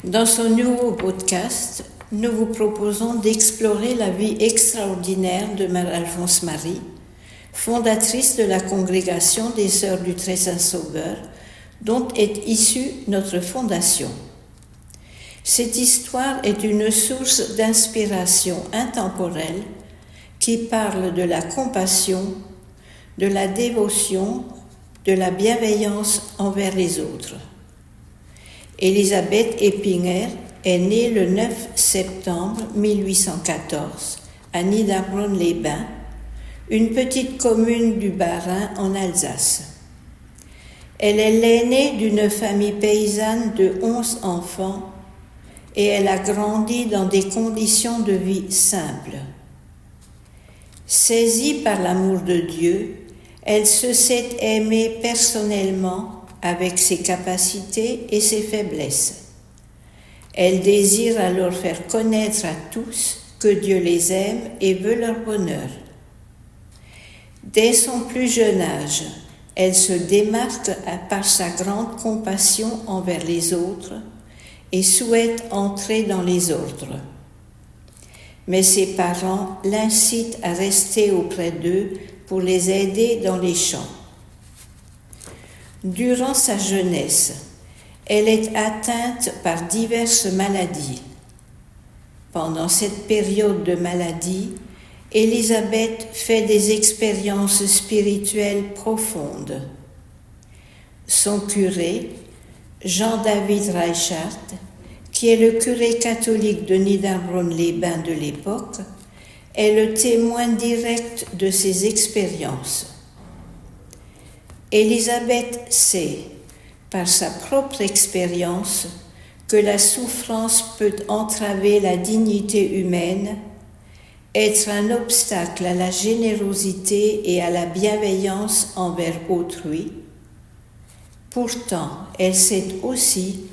Dans ce nouveau podcast, nous vous proposons d'explorer la vie extraordinaire de Mère Alphonse Marie, fondatrice de la congrégation des Sœurs du Très Saint-Sauveur, dont est issue notre fondation. Cette histoire est une source d'inspiration intemporelle qui parle de la compassion, de la dévotion, de la bienveillance envers les autres. Élisabeth Epinger est née le 9 septembre 1814 à Niederbronn-les-Bains, une petite commune du Bas-Rhin en Alsace. Elle est l'aînée d'une famille paysanne de 11 enfants et elle a grandi dans des conditions de vie simples. Saisie par l'amour de Dieu, elle se sait aimer personnellement avec ses capacités et ses faiblesses. Elle désire alors faire connaître à tous que Dieu les aime et veut leur bonheur. Dès son plus jeune âge, elle se démarque par sa grande compassion envers les autres et souhaite entrer dans les ordres. Mais ses parents l'incitent à rester auprès d'eux pour les aider dans les champs. Durant sa jeunesse, elle est atteinte par diverses maladies. Pendant cette période de maladie, Élisabeth fait des expériences spirituelles profondes. Son curé, Jean-David Reichhardt, qui est le curé catholique de Niederbronn-les-Bains de l'époque, est le témoin direct de ces expériences. Élisabeth sait, par sa propre expérience, que la souffrance peut entraver la dignité humaine, être un obstacle à la générosité et à la bienveillance envers autrui. Pourtant, elle sait aussi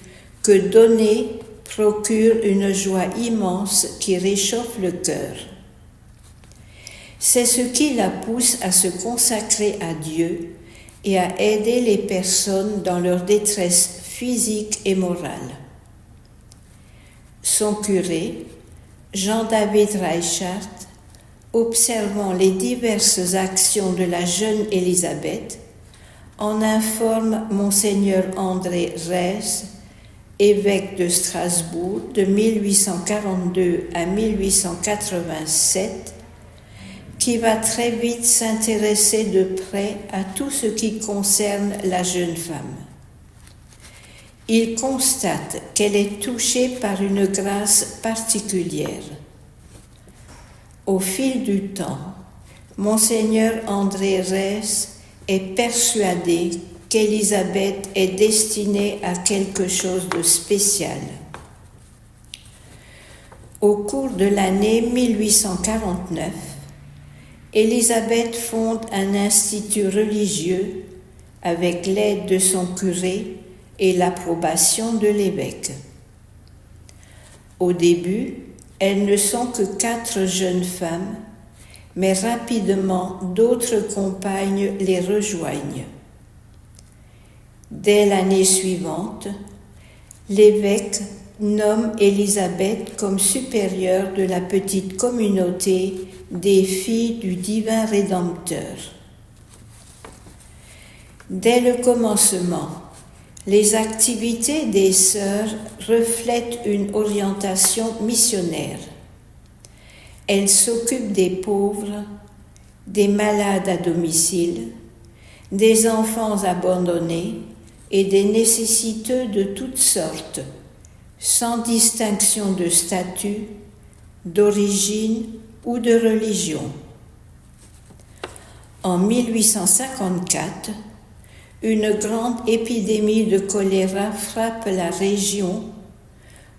que donner procure une joie immense qui réchauffe le cœur. C'est ce qui la pousse à se consacrer à Dieu et à aider les personnes dans leur détresse physique et morale. Son curé, Jean-David Reichhardt, observant les diverses actions de la jeune Élisabeth, en informe Monseigneur André Rees, évêque de Strasbourg de 1842 à 1887, qui va très vite s'intéresser de près à tout ce qui concerne la jeune femme. Il constate qu'elle est touchée par une grâce particulière. Au fil du temps, Monseigneur André Rees est persuadé qu'Élisabeth est destinée à quelque chose de spécial. Au cours de l'année 1849, Élisabeth fonde un institut religieux avec l'aide de son curé et l'approbation de l'évêque. Au début, elles ne sont que 4 jeunes femmes, mais rapidement d'autres compagnes les rejoignent. Dès l'année suivante, l'évêque nomme Élisabeth comme supérieure de la petite communauté des filles du divin Rédempteur. Dès le commencement, les activités des sœurs reflètent une orientation missionnaire. Elles s'occupent des pauvres, des malades à domicile, des enfants abandonnés et des nécessiteux de toutes sortes, sans distinction de statut, d'origine ou de religion. En 1854, une grande épidémie de choléra frappe la région,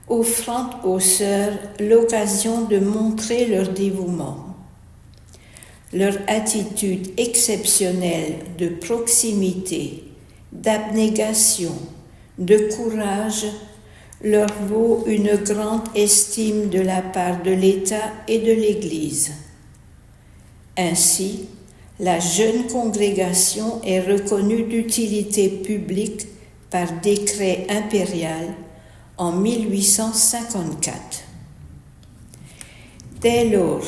offrant aux sœurs l'occasion de montrer leur dévouement. Leur attitude exceptionnelle de proximité, d'abnégation, de courage leur vaut une grande estime de la part de l'État et de l'Église. Ainsi, la jeune congrégation est reconnue d'utilité publique par décret impérial en 1854. Dès lors,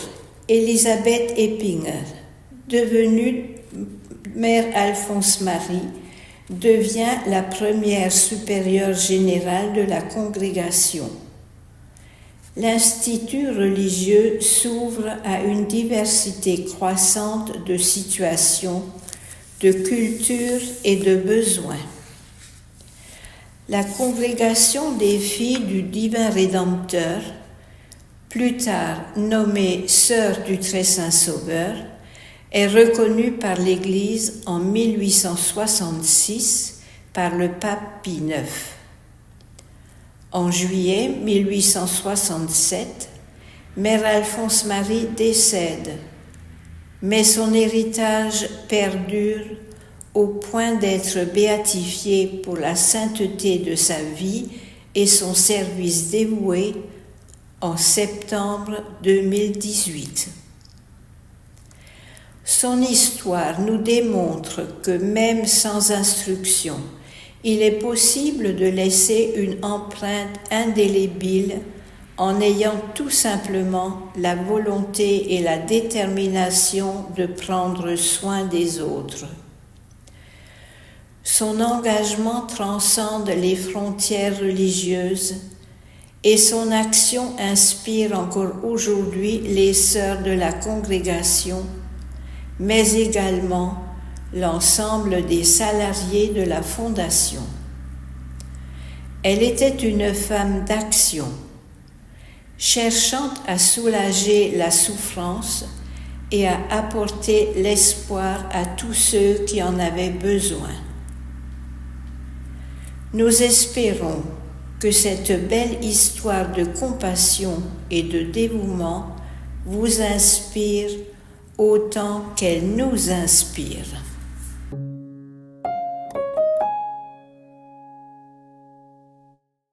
Elisabeth Eppinger, devenue mère Alphonse Marie, devient la première supérieure générale de la congrégation. L'institut religieux s'ouvre à une diversité croissante de situations, de cultures et de besoins. La congrégation des filles du divin Rédempteur, plus tard nommée Sœurs du Très Saint Sauveur, est reconnue par l'Église en 1866 par le pape Pie IX. En juillet 1867, Mère Alphonse Marie décède, mais son héritage perdure au point d'être béatifiée pour la sainteté de sa vie et son service dévoué en septembre 2018. Son histoire nous démontre que même sans instruction, il est possible de laisser une empreinte indélébile en ayant tout simplement la volonté et la détermination de prendre soin des autres. Son engagement transcende les frontières religieuses et son action inspire encore aujourd'hui les sœurs de la congrégation, mais également l'ensemble des salariés de la Fondation. Elle était une femme d'action, cherchant à soulager la souffrance et à apporter l'espoir à tous ceux qui en avaient besoin. Nous espérons que cette belle histoire de compassion et de dévouement vous inspire autant qu'elle nous inspire.